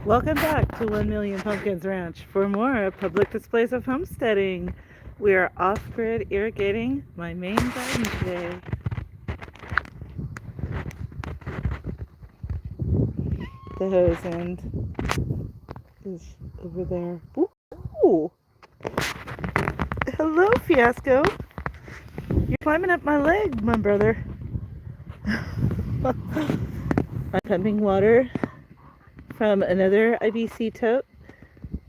Welcome back to 1 Million Pumpkins Ranch for more public displays of homesteading. We are off-grid irrigating my main garden today. The hose end is over there. Ooh. Hello, Fiasco. You're climbing up my leg, my brother. I'm pumping water from another IBC tote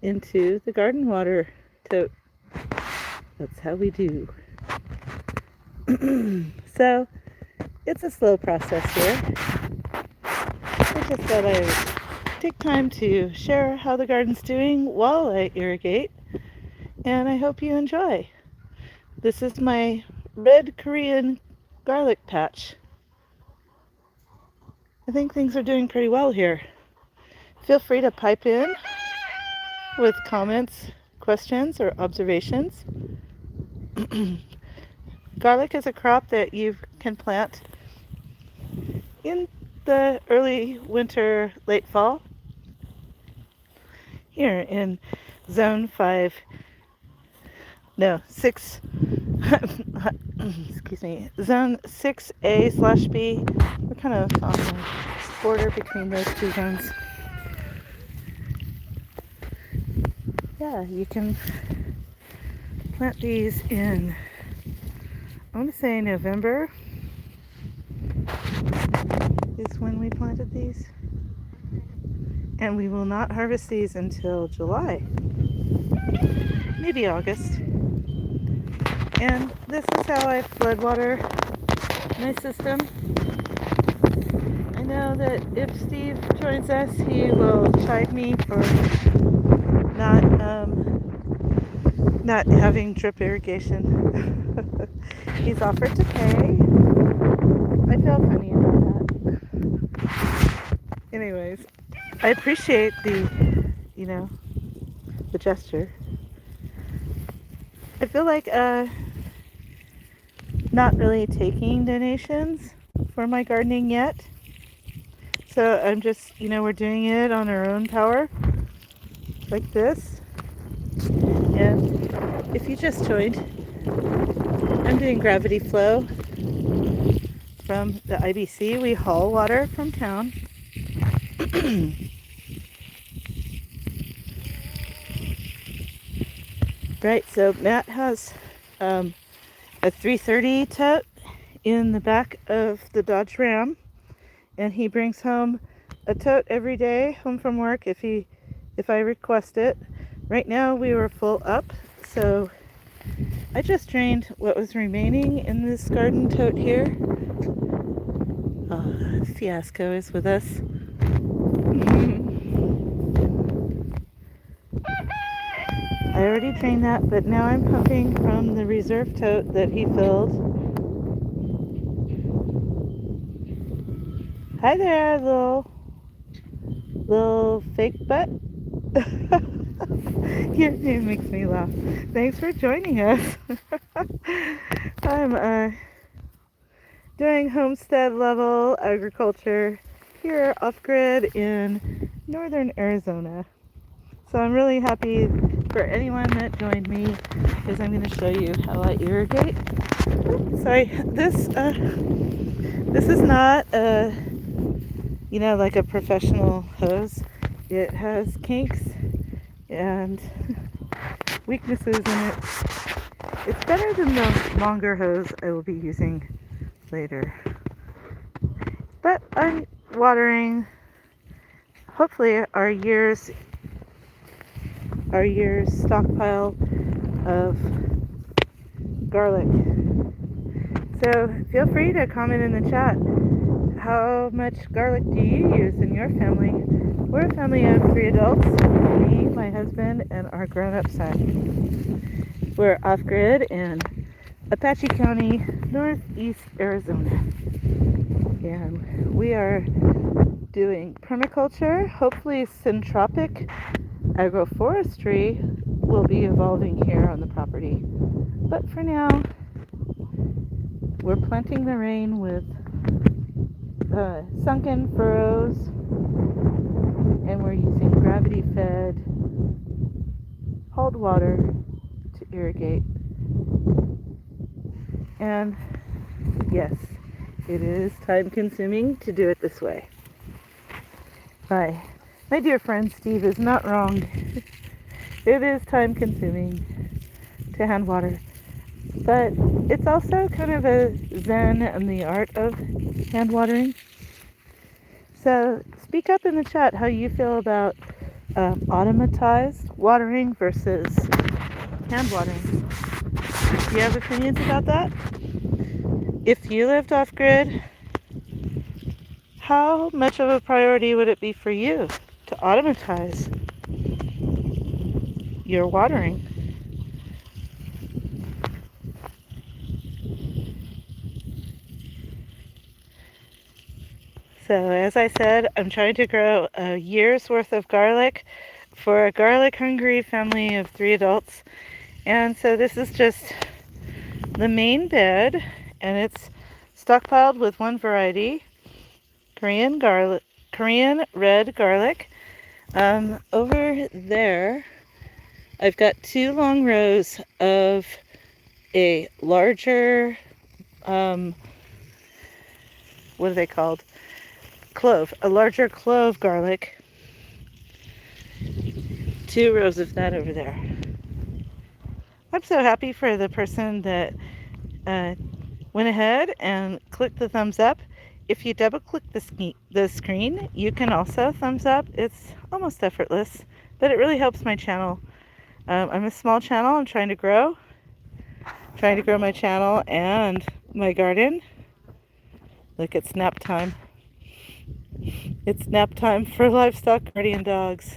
into the garden water tote. That's how we do. So, it's a slow process here. I just thought I would take time to share how the garden's doing while I irrigate, and I hope you enjoy. This is my red Korean garlic patch. I think things are doing pretty well here. Feel free to pipe in with comments, questions, or observations. Garlic is a crop that you can plant in the early winter, late fall. Here in zone 5, no, 6, excuse me, zone 6A/B. We're kind of on the border between those two zones. Yeah, you can plant these in, I want to say November is when we planted these. And we will not harvest these until July, maybe August. And this is how I flood water my system. I know that if Steve joins us, he will chide me for not having drip irrigation. He's offered to pay. I feel funny about that. Anyways, I appreciate the gesture. I feel like not really taking donations for my gardening yet. So I'm just, we're doing it on our own power, like this. And if you just joined, I'm doing gravity flow from the IBC. We haul water from town. Right, so Matt has a 330 tote in the back of the Dodge Ram, and he brings home a tote every day home from work if I request it. Right now we were full up, so I just drained what was remaining in this garden tote here. Fiasco is with us. I already drained that, but now I'm pumping from the reserve tote that he filled. Hi there, little fake butt. Your name makes me laugh. Thanks for joining us. I'm doing homestead level agriculture here off-grid in northern Arizona. So I'm really happy for anyone that joined me, because I'm going to show you how I irrigate. Sorry, this is not like a professional hose. It has kinks and weaknesses in it. It's better than the longer hose I will be using later. But I'm watering hopefully our year's stockpile of garlic. So feel free to comment in the chat. How much garlic do you use in your family? We're a family of 3 adults, me, my husband, and our grown-up son. We're off-grid in Apache County, northeast Arizona. And we are doing permaculture. Hopefully syntropic agroforestry will be evolving here on the property. But for now, we're planting the rain with sunken furrows and we're using gravity-fed hauled water to irrigate. And yes, it is time consuming to do it this way. My dear friend Steve is not wrong. It is time consuming to hand water, but it's also kind of a zen and the art of hand watering. So speak up in the chat how you feel about automatized watering versus hand watering. Do you have opinions about that? If you lived off grid, how much of a priority would it be for you to automatize your watering? So as I said, I'm trying to grow a year's worth of garlic for a garlic hungry family of 3 adults. And so this is just the main bed, and it's stockpiled with one variety, Korean red garlic. Over there, I've got 2 long rows of a larger, what are they called? Clove, a larger clove garlic. 2 rows of that over there. I'm so happy for the person that went ahead and clicked the thumbs up. If you double click the screen, you can also thumbs up. It's almost effortless, but it really helps my channel. I'm a small channel. I'm trying to grow my channel and my garden. Look, it's nap time. It's nap time for livestock guardian dogs.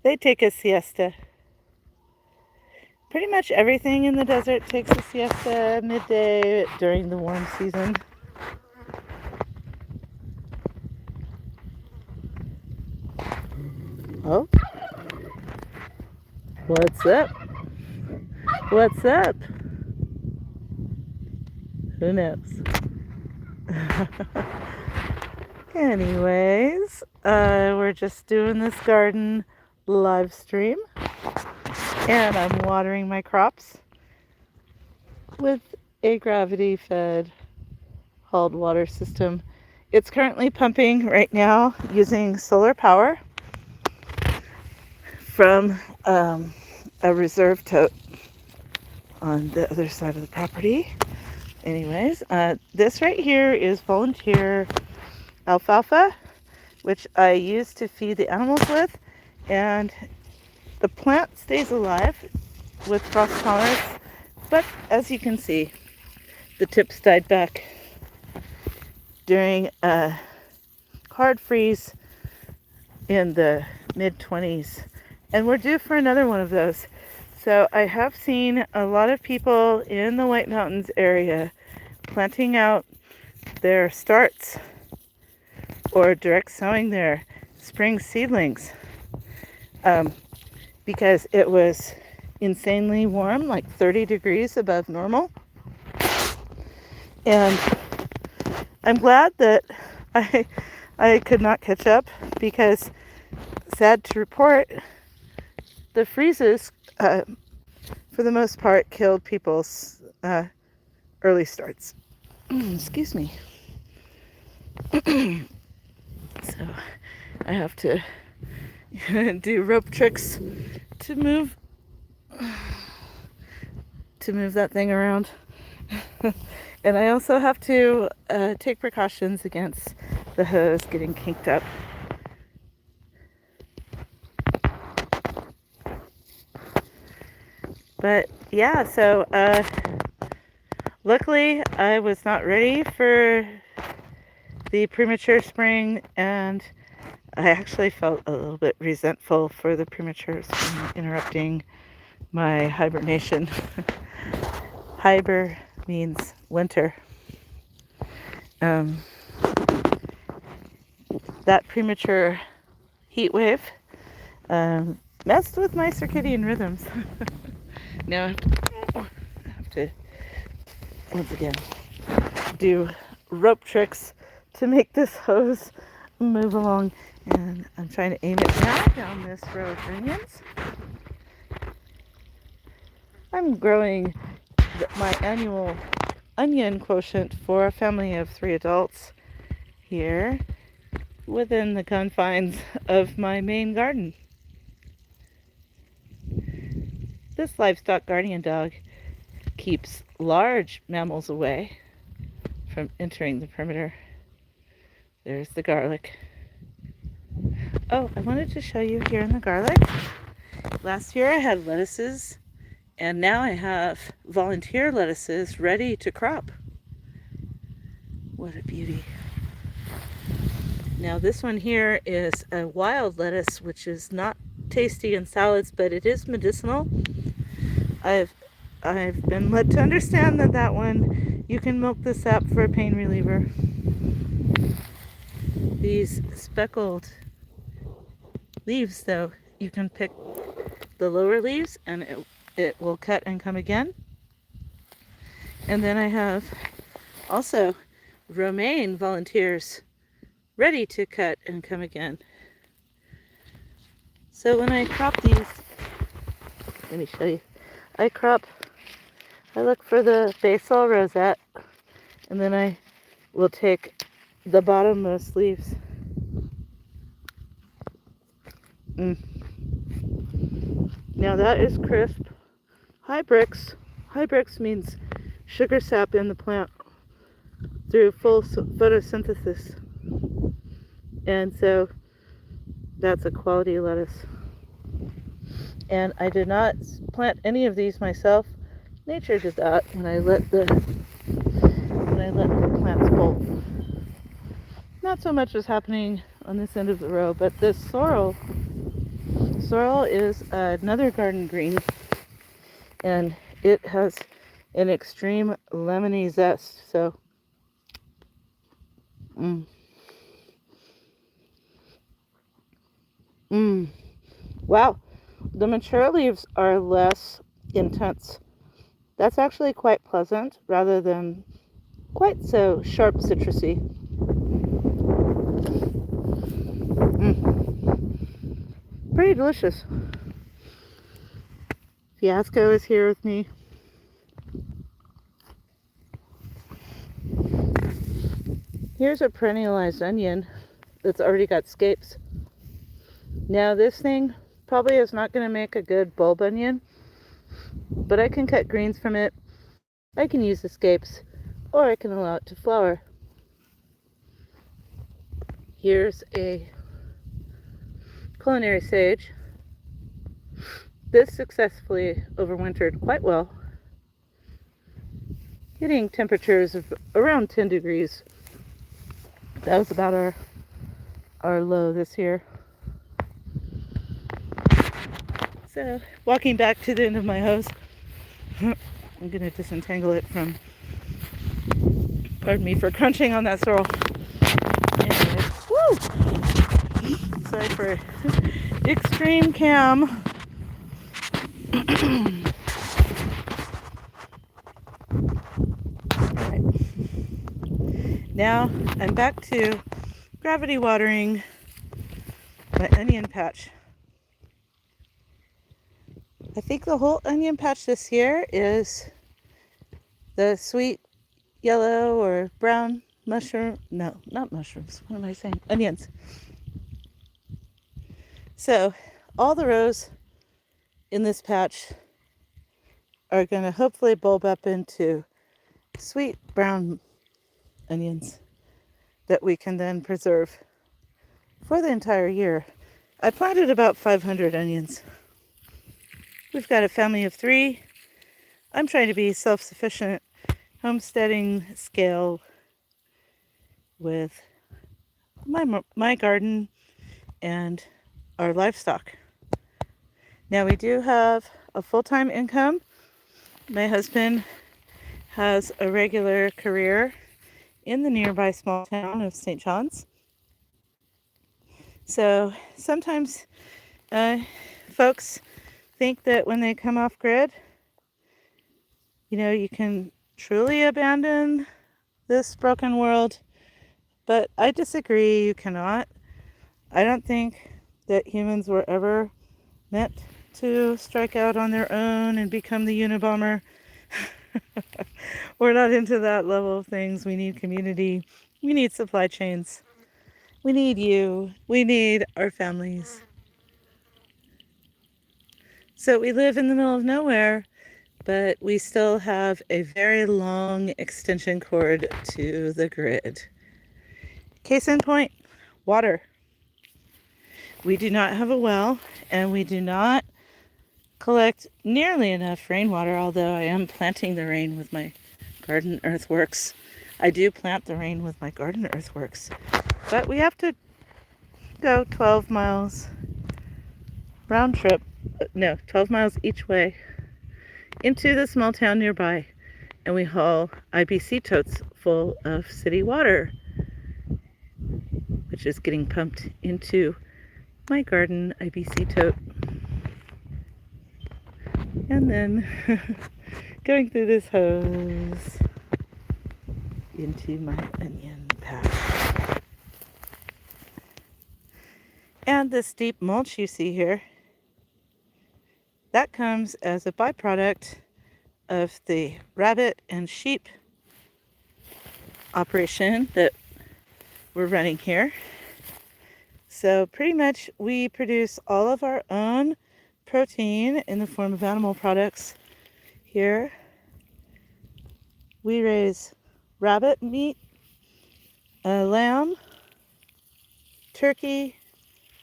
They take a siesta. Pretty much everything in the desert takes a siesta midday during the warm season. Oh, what's up? What's up? Who knows? Anyways, we're just doing this garden live stream, and I'm watering my crops with a gravity-fed hauled water system. It's currently pumping right now using solar power from a reserve tote on the other side of the property. Anyways, this right here is volunteer alfalfa, which I use to feed the animals with, and the plant stays alive with frost tolerance, but as you can see, the tips died back during a hard freeze in the mid-20s, and we're due for another one of those. So I have seen a lot of people in the White Mountains area planting out their starts or direct sowing their spring seedlings because it was insanely warm, like 30 degrees above normal. And I'm glad that I could not catch up because, sad to report, the freezes for the most part killed people's early starts. Excuse me. So I have to do rope tricks to move that thing around. And I also have to take precautions against the hose getting kinked up. But yeah, so luckily I was not ready for the premature spring, and I actually felt a little bit resentful for the premature spring interrupting my hibernation. Hiber means winter. That premature heat wave messed with my circadian rhythms. Now I have to once again do rope tricks to make this hose move along. And I'm trying to aim it now down this row of onions. I'm growing my annual onion quotient for a family of 3 adults here within the confines of my main garden. This livestock guardian dog keeps large mammals away from entering the perimeter. There's the garlic. Oh, I wanted to show you here in the garlic. Last year I had lettuces, and now I have volunteer lettuces ready to crop. What a beauty. Now this one here is a wild lettuce, which is not tasty in salads, but it is medicinal. I've been led to understand that one, you can milk the sap for a pain reliever. These speckled leaves, though, you can pick the lower leaves and it will cut and come again. And then I have also romaine volunteers ready to cut and come again. So when I crop these, let me show you. I look for the basal rosette, and then I will take the bottommost leaves. Now that is crisp. Hybrix. Hybrix means sugar sap in the plant through full photosynthesis. And so that's a quality lettuce. And I did not plant any of these myself. Nature did that when I let the plants bolt. Not so much is happening on this end of the row, but this sorrel is another garden green, and it has an extreme lemony zest. So wow, the mature leaves are less intense. That's actually quite pleasant rather than quite so sharp citrusy. Pretty delicious. Fiasco is here with me. Here's a perennialized onion that's already got scapes. Now this thing probably is not going to make a good bulb onion, but I can cut greens from it. I can use the scapes, or I can allow it to flower. Here's a culinary sage. This successfully overwintered quite well, hitting temperatures of around 10 degrees. That was about our low this year. So, walking back to the end of my hose, I'm going to disentangle it from, pardon me for crunching on that sorrel. Anyway, woo! Sorry for extreme cam. Alright. Now I'm back to gravity watering my onion patch. I think the whole onion patch this year is the sweet yellow or brown mushroom. No, not mushrooms. What am I saying? Onions. So all the rows in this patch are going to hopefully bulb up into sweet brown onions that we can then preserve for the entire year. I planted about 500 onions. We've got a family of 3. I'm trying to be self-sufficient, homesteading scale with my garden and our livestock. Now we do have a full-time income. My husband has a regular career in the nearby small town of St. John's. So sometimes folks think that when they come off grid, you can truly abandon this broken world But I disagree, you cannot. I don't think that humans were ever meant to strike out on their own and become the Unabomber. We're not into that level of things. We need community. We need supply chains. We need you. We need our families. So we live in the middle of nowhere, but we still have a very long extension cord to the grid. Case in point, water. We do not have a well, and we do not collect nearly enough rainwater, although I am planting the rain with my garden earthworks. I do plant the rain with my garden earthworks. But we have to go 12 miles round trip, 12 miles each way into the small town nearby, and we haul IBC totes full of city water, which is getting pumped into my garden IBC tote. And then going through this hose into my onion patch. And this deep mulch you see here, that comes as a byproduct of the rabbit and sheep operation that we're running here. So pretty much we produce all of our own protein in the form of animal products here. We raise rabbit meat, lamb, turkey,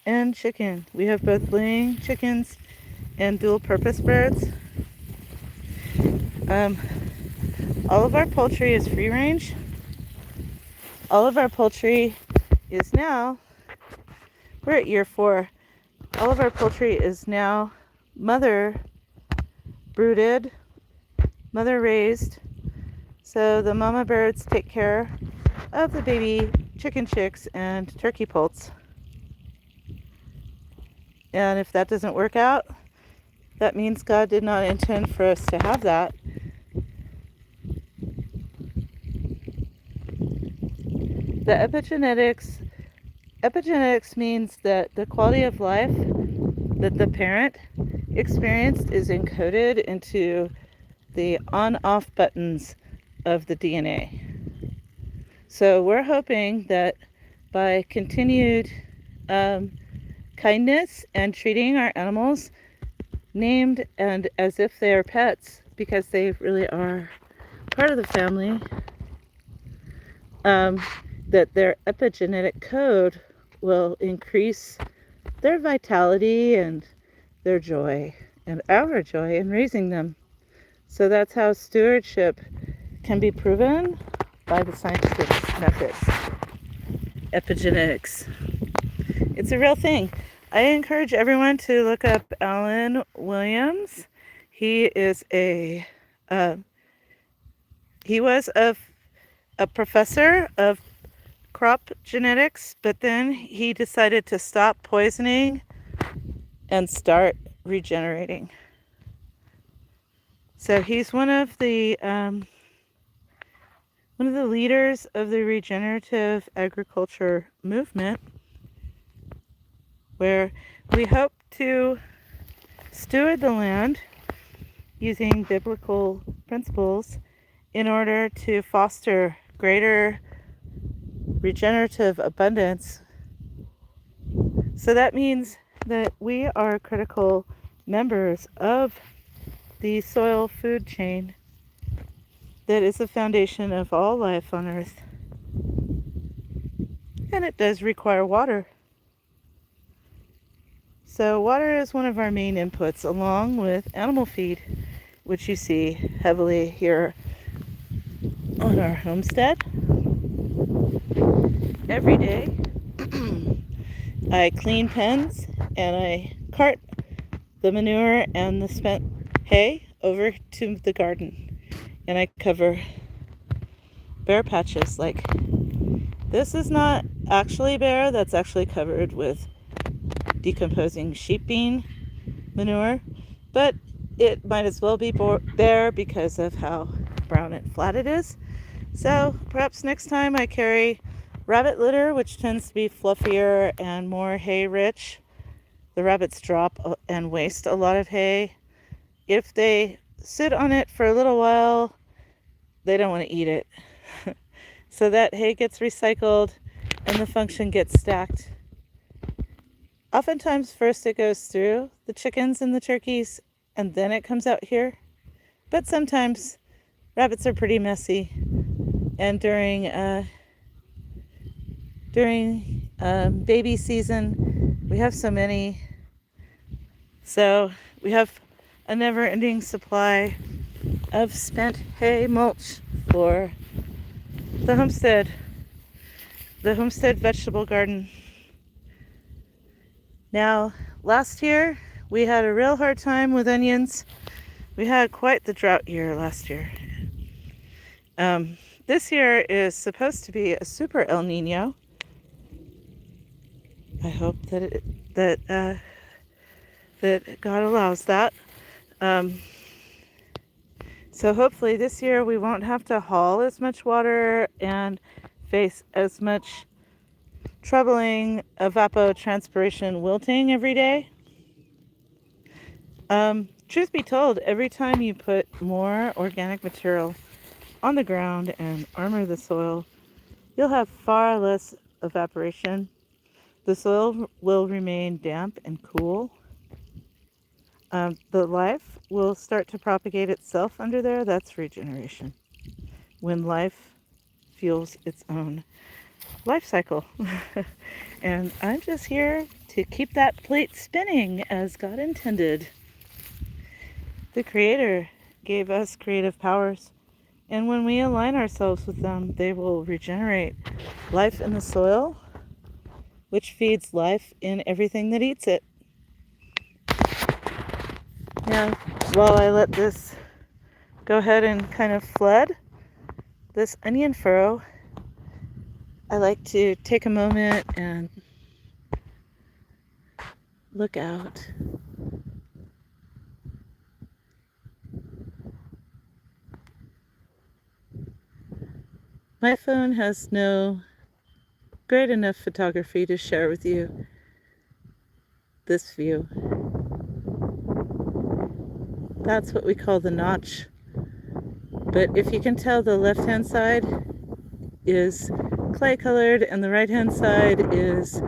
and chicken. We have both laying chickens and dual purpose birds. All of our poultry is free range. All of our poultry is now, we're at year 4. All of our poultry is now mother brooded, mother raised. So the mama birds take care of the baby chicken chicks and turkey poults. And if that doesn't work out, that means God did not intend for us to have that. The epigenetics means that the quality of life that the parent experienced is encoded into the on-off buttons of the DNA. So we're hoping that by continued kindness and treating our animals named and as if they are pets, because they really are part of the family, that their epigenetic code will increase their vitality and their joy and our joy in raising them. So that's how stewardship can be proven by the scientific methods. Epigenetics. It's a real thing. I encourage everyone to look up Alan Williams. He is he was a professor of crop genetics, but then he decided to stop poisoning and start regenerating. So he's one of the leaders of the regenerative agriculture movement, where we hope to steward the land using biblical principles in order to foster greater regenerative abundance. So that means that we are critical members of the soil food chain that is the foundation of all life on earth. And it does require water. So water is one of our main inputs, along with animal feed, which you see heavily here on our homestead. Every day I clean pens and I cart the manure and the spent hay over to the garden, and I cover bare patches. Like, this is not actually bare, that's actually covered with decomposing sheep bean manure, but it might as well be bare because of how brown and flat it is. So perhaps next time I carry Rabbit litter, which tends to be fluffier and more hay rich, the rabbits drop and waste a lot of hay. If they sit on it for a little while, they don't want to eat it. So that hay gets recycled and the function gets stacked. Oftentimes first it goes through the chickens and the turkeys and then it comes out here. But sometimes rabbits are pretty messy, and during baby season we have so many, so we have a never-ending supply of spent hay mulch for the homestead vegetable garden. Now, last year we had a real hard time with onions. We had quite the drought year last year. This year is supposed to be a super El Nino. I hope that God allows that. So hopefully this year we won't have to haul as much water and face as much troubling evapotranspiration wilting every day. Truth be told, every time you put more organic material on the ground and armor the soil, you'll have far less evaporation. The soil will remain damp and cool. The life will start to propagate itself under there. That's regeneration. When life fuels its own life cycle. And I'm just here to keep that plate spinning as God intended. The Creator gave us creative powers, and when we align ourselves with them, they will regenerate life in the soil, which feeds life in everything that eats it. Now, while I let this go ahead and kind of flood this onion furrow, I like to take a moment and look out. My phone has no great enough photography to share with you this view. That's what we call the notch. But if you can tell, the left-hand side is clay colored and the right-hand side is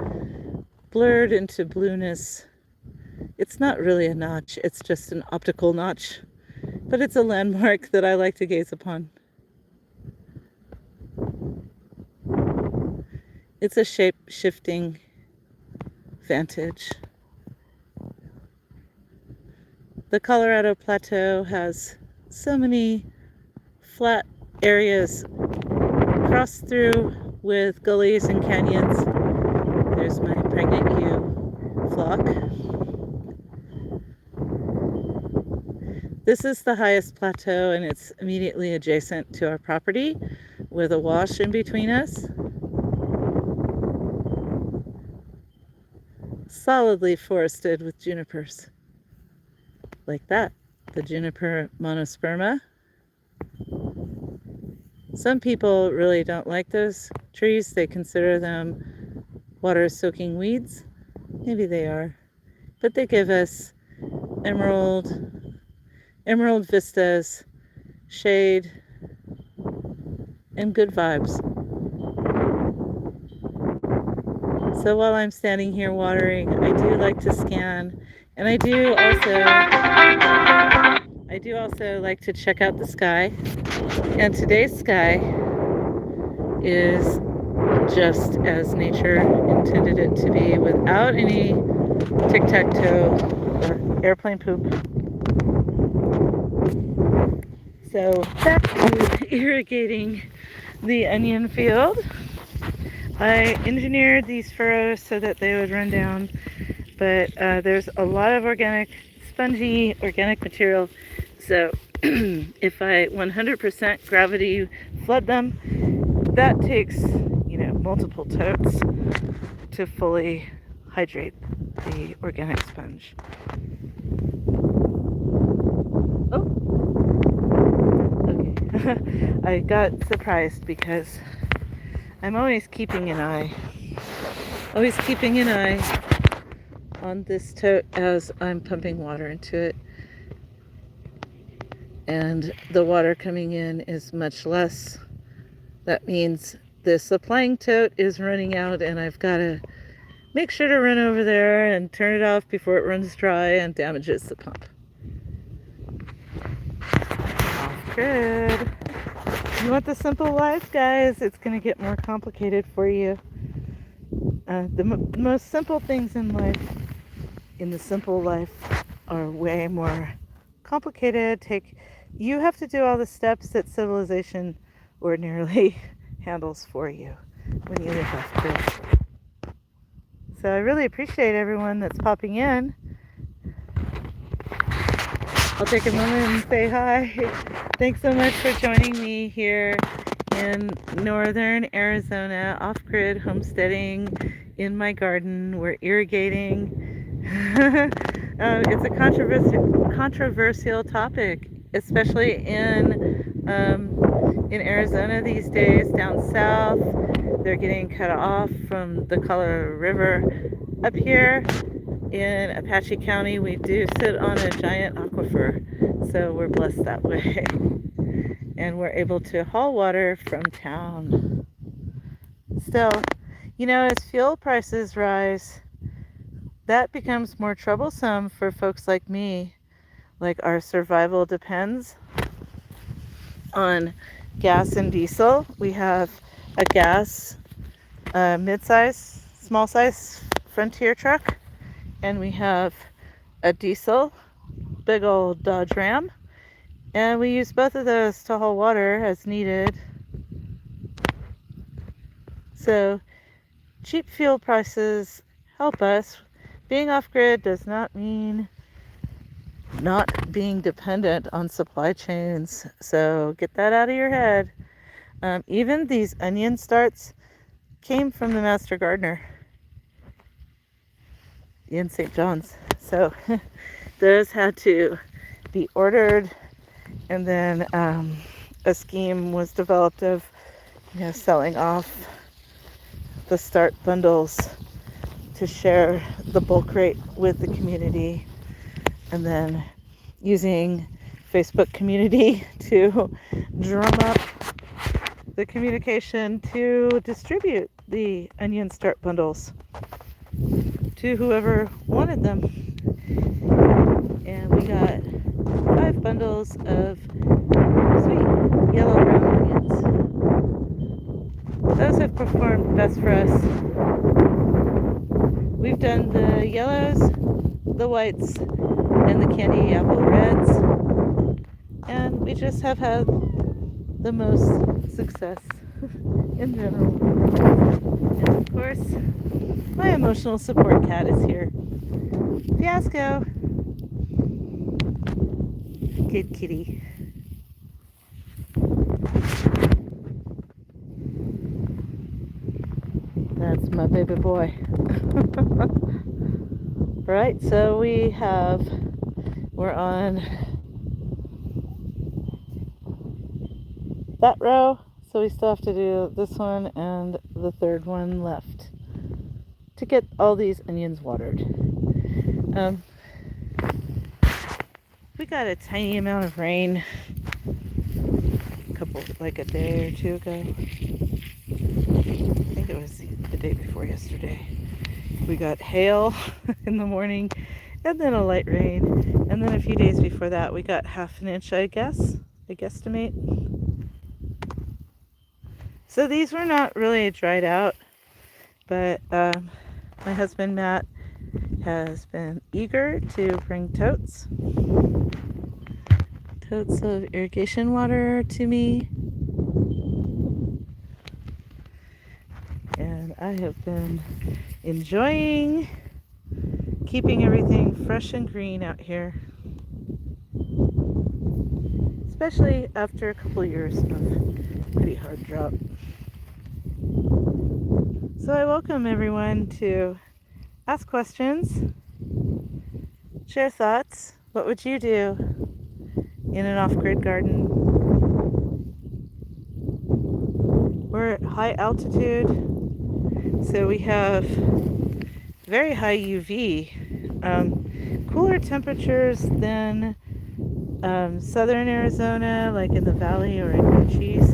blurred into blueness. It's not really a notch, it's just an optical notch, but it's a landmark that I like to gaze upon. It's a shape-shifting vantage. The Colorado Plateau has so many flat areas crossed through with gullies and canyons. There's my pregnant ewe flock. This is the highest plateau, and it's immediately adjacent to our property with a wash in between us. Solidly forested with junipers. Like that, the Juniper monosperma. Some people really don't like those trees. They consider them water-soaking weeds. Maybe they are. But they give us emerald vistas, shade, and good vibes. So while I'm standing here watering, I do like to scan, and I do also like to check out the sky. And today's sky is just as nature intended it to be, without any tic-tac-toe or airplane poop. So back to irrigating the onion field. I engineered these furrows so that they would run down, but there's a lot of spongy organic material. So if I 100% gravity flood them, that takes, multiple totes to fully hydrate the organic sponge. Oh, okay. I got surprised because I'm always keeping an eye on this tote as I'm pumping water into it. And the water coming in is much less. That means the supplying tote is running out, and I've got to make sure to run over there and turn it off before it runs dry and damages the pump. Good. You want the simple life, guys? It's going to get more complicated for you. The most simple things in the simple life, are way more complicated. You have to do all the steps that civilization ordinarily handles for you when you live off grid. So I really appreciate everyone that's popping in. I'll take a moment and say hi. Thanks so much for joining me here in northern Arizona, off-grid homesteading in my garden. We're irrigating. It's a controversial topic, especially in Arizona these days. Down south, they're getting cut off from the Colorado River. Up here in Apache County, we do sit on a giant aquifer, so we're blessed that way. And we're able to haul water from town. Still, as fuel prices rise, that becomes more troublesome for folks like me. Like, our survival depends on gas and diesel. We have a gas, mid-size, small-size Frontier truck, and we have a diesel, big old Dodge Ram, and we use both of those to haul water as needed. So cheap fuel prices help us. Being off-grid does not mean not being dependent on supply chains, so get that out of your head. Even these onion starts came from the master gardener in St. John's. So those had to be ordered, and then a scheme was developed of selling off the start bundles to share the bulk rate with the community, and then using Facebook community to drum up the communication to distribute the onion start bundles to whoever wanted them. And we got 5 bundles of sweet yellow brown onions. Those have performed best for us. We've done the yellows, the whites, and the candy apple reds, and we just have had the most success in general. And of course, my emotional support cat is here. Fiasco. Good kitty. That's my baby boy. Right, so we're on that row, so we still have to do this one and the third one left to get all these onions watered. We got a tiny amount of rain a day or two ago. I think it was the day before yesterday. We got hail in the morning, and then a light rain, and then a few days before that we got half an inch, I guesstimate. So these were not really dried out, but my husband Matt has been eager to bring totes of irrigation water to me, and I have been enjoying keeping everything fresh and green out here, especially after a couple of years of pretty hard drought. So I welcome everyone to ask questions, share thoughts. What would you do in an off-grid garden? We're high altitude, so we have very high UV, cooler temperatures than southern Arizona, like in the valley or in Cochise.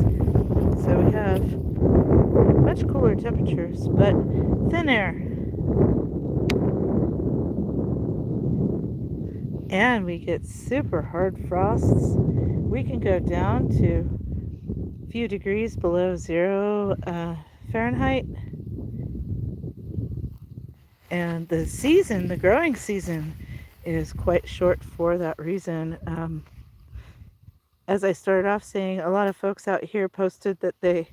So we have much cooler temperatures, but thin air. And we get super hard frosts. We can go down to a few degrees below 0 Fahrenheit. And the growing season, is quite short for that reason. As I started off saying, a lot of folks out here posted that they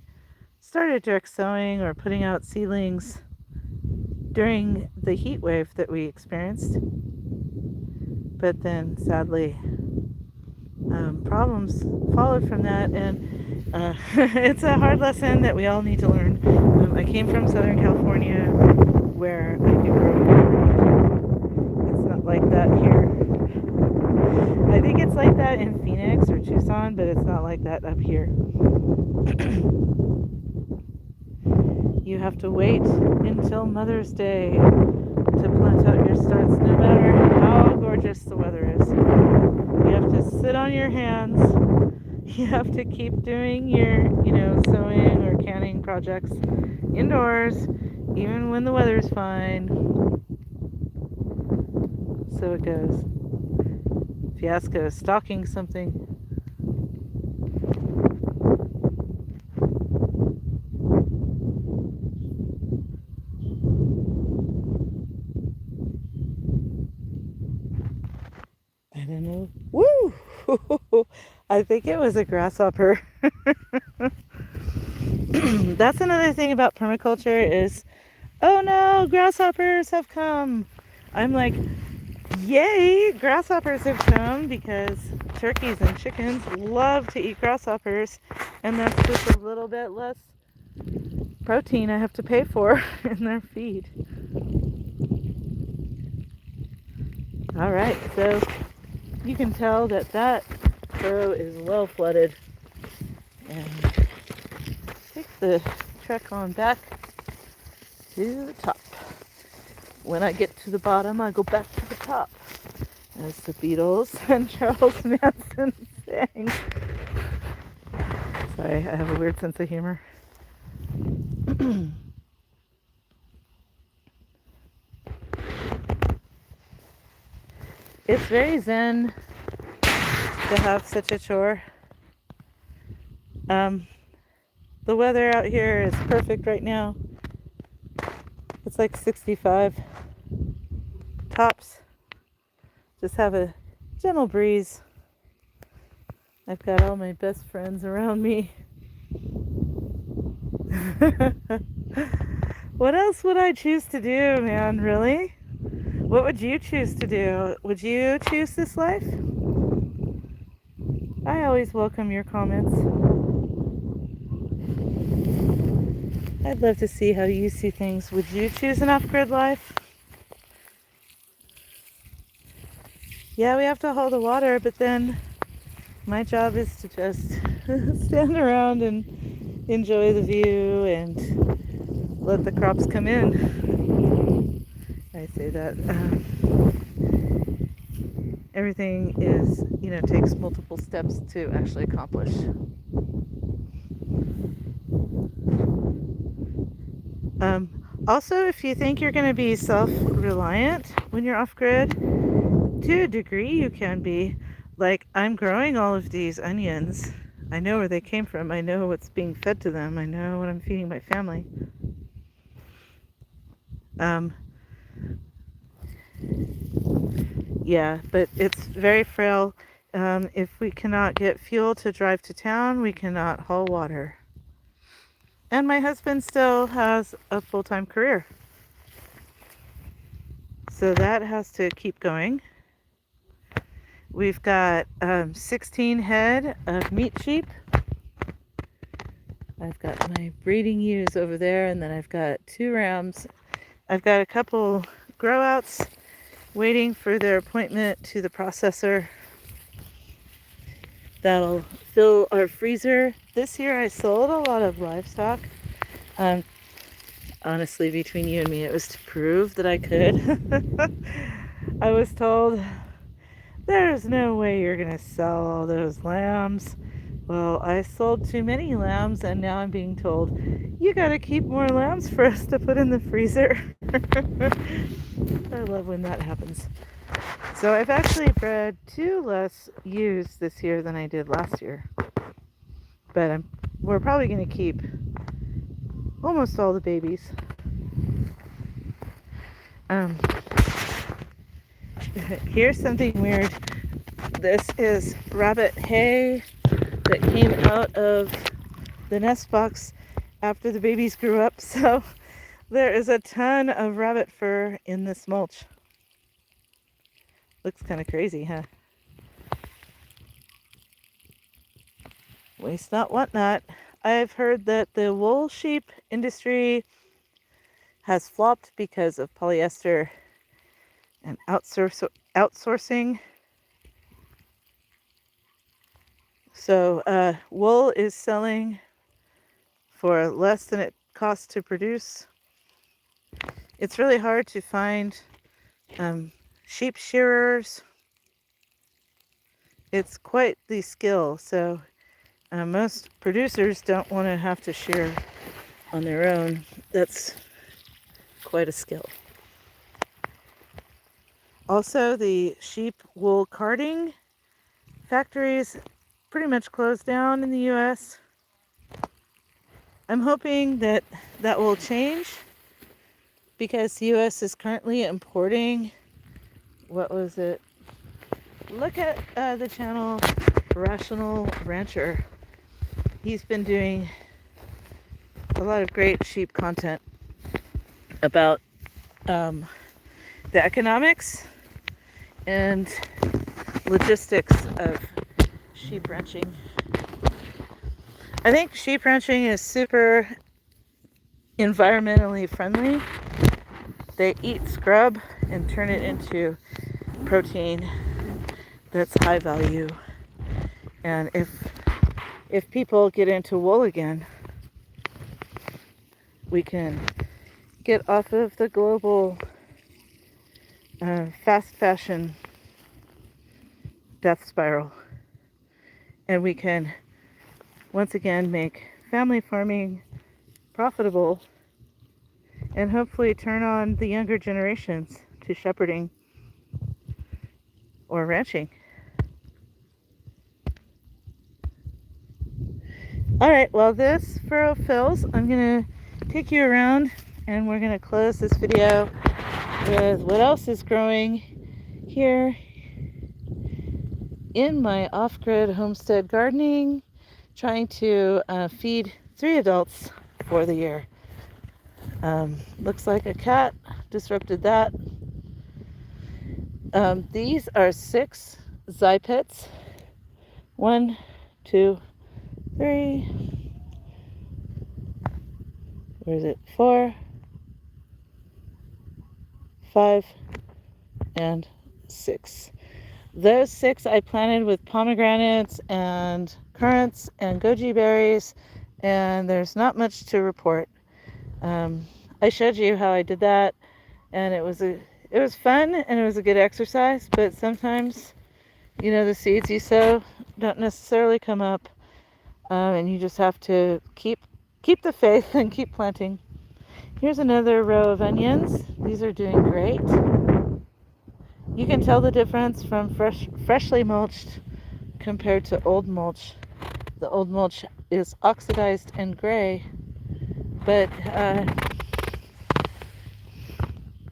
started direct sowing or putting out seedlings during the heat wave that we experienced. But then, sadly, problems followed from that, and it's a hard lesson that we all need to learn. I came from Southern California, where I can grow. It's not like that here. I think it's like that in Phoenix or Tucson, but it's not like that up here. You have to wait until Mother's Day to plant out your starts, no matter how gorgeous the weather is. You have to sit on your hands. You have to keep doing your, sewing or canning projects indoors, even when the weather's fine. So it goes. Fiasco stocking something. I don't know. Woo! I think it was a grasshopper. That's another thing about permaculture is, oh no, grasshoppers have come. I'm like, yay, grasshoppers have come, because turkeys and chickens love to eat grasshoppers, and that's just a little bit less protein I have to pay for in their feed. All right, so you can tell that furrow is well flooded, and take the trek on back to the top. When I get to the bottom, I go back to the top, as the Beatles and Charles Manson sang. Sorry, I have a weird sense of humor. It's very zen to have such a chore. The weather out here is perfect right now. It's like 65 tops. Just have a gentle breeze. I've got all my best friends around me. What else would I choose to do, man? Really? What would you choose to do? Would you choose this life? I always welcome your comments. I'd love to see how you see things. Would you choose an off-grid life? Yeah, we have to haul the water, but then my job is to just stand around and enjoy the view and let the crops come in. I say that everything is, takes multiple steps to actually accomplish. Also, if you think you're going to be self-reliant when you're off-grid, to a degree you can be. Like, I'm growing all of these onions. I know where they came from. I know what's being fed to them. I know what I'm feeding my family. Yeah, but it's very frail. If we cannot get fuel to drive to town, we cannot haul water. And my husband still has a full-time career. So that has to keep going. We've got 16 head of meat sheep. I've got my breeding ewes over there, and then I've got 2 rams. I've got a couple grow outs waiting for their appointment to the processor. That'll fill our freezer. This year I sold a lot of livestock Um, honestly, between you and me, it was to prove that I could. I was told, there's no way you're going to sell all those lambs. Well, I sold too many lambs, and now I'm being told, you got to keep more lambs for us to put in the freezer. I love when that happens. So I've actually bred 2 less ewes this year than I did last year. But we're probably going to keep almost all the babies. Here's something weird. This is rabbit hay that came out of the nest box after the babies grew up. So there is a ton of rabbit fur in this mulch. Looks kind of crazy, huh? Waste not, want not. I've heard that the wool sheep industry has flopped because of polyester and outsourcing. So wool is selling for less than it costs to produce. It's really hard to find sheep shearers. It's quite the skill. So most producers don't want to have to shear on their own. That's quite a skill. Also, the sheep wool carding factories pretty much closed down in the US. I'm hoping that will change because the US is currently importing, what was it? Look at the channel Rational Rancher. He's been doing a lot of great sheep content about the economics and logistics of sheep ranching. I think sheep ranching is super environmentally friendly. They eat scrub and turn it into protein that's high value. And if people get into wool again, we can get off of the global fast fashion death spiral, and we can once again make family farming profitable and hopefully turn on the younger generations to shepherding or ranching. All right, well, this furrow fills. I'm gonna take you around and we're gonna close this video with what else is growing here in my off-grid homestead gardening, trying to feed 3 adults for the year. Looks like a cat disrupted that. These are 6 Zypets. 1, 2, 3. Where is it? 4, 5, and 6. Those 6 I planted with pomegranates and currants and goji berries, and there's not much to report. I showed you how I did that, and it was fun and it was a good exercise, but sometimes, you know, the seeds you sow don't necessarily come up, and you just have to keep the faith and keep planting. Here's another row of onions. These are doing great. You can tell the difference from freshly mulched compared to old mulch. The old mulch is oxidized and gray, but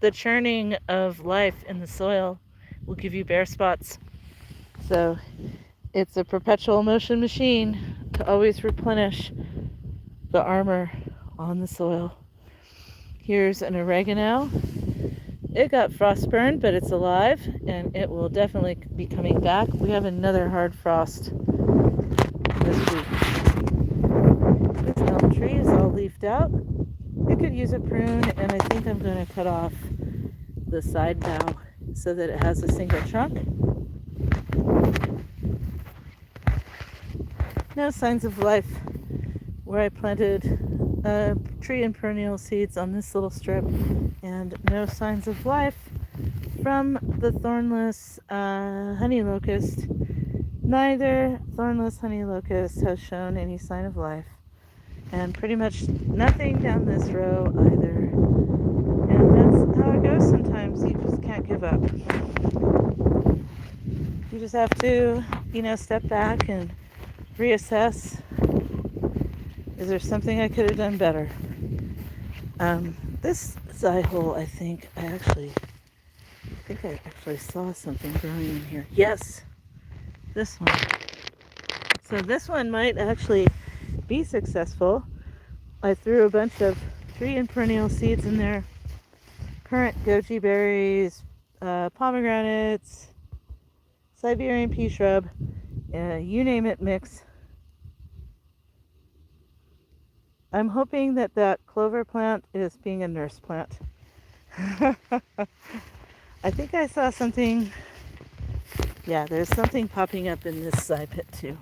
the churning of life in the soil will give you bare spots. So it's a perpetual motion machine to always replenish the armor on the soil. Here's an oregano. It got frost burned, but it's alive, and it will definitely be coming back. We have another hard frost this week. This elm tree is all leafed out. It could use a prune, and I think I'm going to cut off the side bough so that it has a single trunk. No signs of life where I planted tree and perennial seeds on this little strip, and no signs of life from the thornless honey locust. Neither thornless honey locust has shown any sign of life, and pretty much nothing down this row either. And that's how it goes sometimes. You just can't give up. You just have to, step back and reassess. Is there something I could have done better? This side hole, I think I actually saw something growing in here. Yes, this one. So this one might actually be successful. I threw a bunch of tree and perennial seeds in there. Currant goji berries, pomegranates, Siberian pea shrub, you name it mix. I'm hoping that clover plant is being a nurse plant. I think I saw something. Yeah, there's something popping up in this side pit too.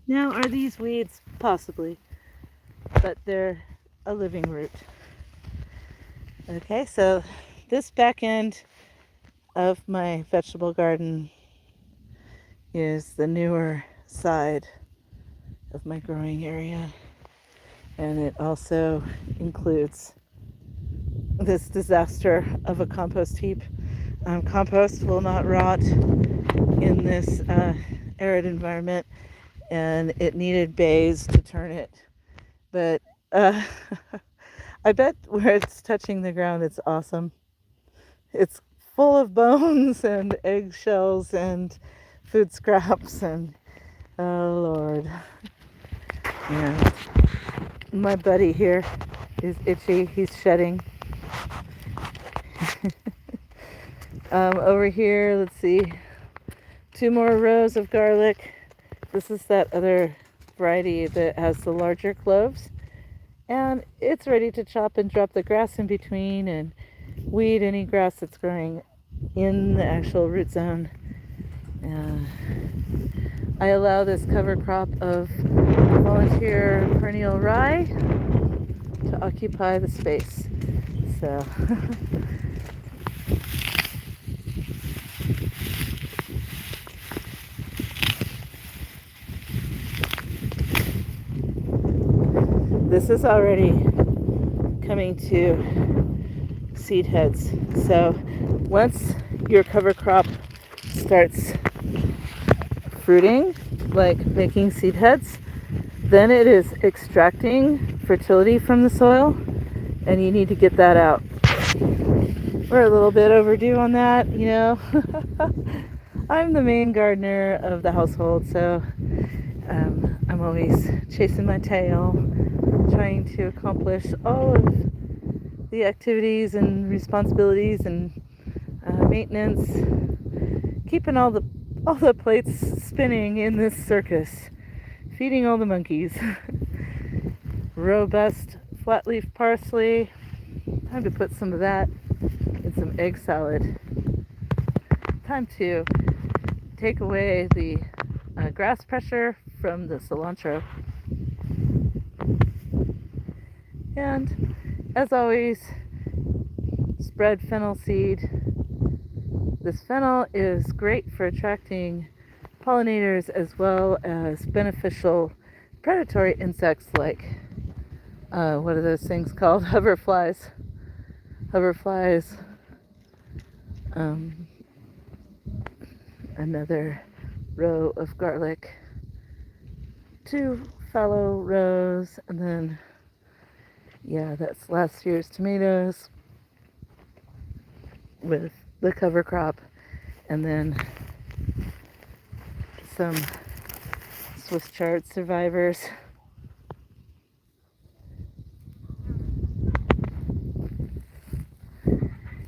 Now, are these weeds? Possibly. But they're a living root. Okay, so this back end of my vegetable garden is the newer side of my growing area. And it also includes this disaster of a compost heap. Compost will not rot in this arid environment, and it needed bays to turn it. But I bet where it's touching the ground, it's awesome. It's full of bones and eggshells and food scraps, and oh Lord. Yeah. My buddy here is itchy. He's shedding. Over here, let's see, 2 more rows of garlic. This is that other variety that has the larger cloves, and it's ready to chop and drop the grass in between and weed any grass that's growing in the actual root zone. I allow this cover crop of volunteer perennial rye to occupy the space. So this is already coming to seed heads. So once your cover crop starts fruiting, like making seed heads, then it is extracting fertility from the soil, and you need to get that out. We're a little bit overdue on that, I'm the main gardener of the household, so I'm always chasing my tail, trying to accomplish all of the activities and responsibilities and maintenance, keeping all the plates spinning in this circus, feeding all the monkeys. Robust flat leaf parsley. Time to put some of that in some egg salad. Time to take away the grass pressure from the cilantro. And as always, spread fennel seed. This fennel is great for attracting pollinators as well as beneficial predatory insects like, what are those things called? Hoverflies. Another row of garlic. 2 fallow rows, and then, yeah, that's last year's tomatoes with the cover crop, and then some Swiss chard survivors.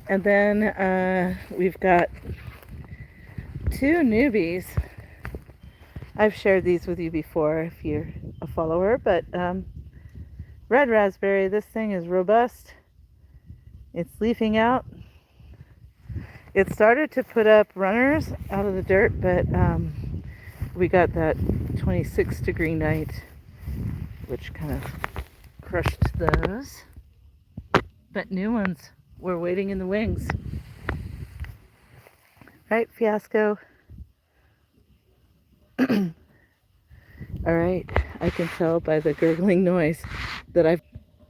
And then we've got 2 newbies. I've shared these with you before if you're a follower, but red raspberry, this thing is robust. It's leafing out. It started to put up runners out of the dirt, but we got that 26-degree night, which kind of crushed those. But new ones were waiting in the wings. Right, Fiasco? All right, I can tell by the gurgling noise that I've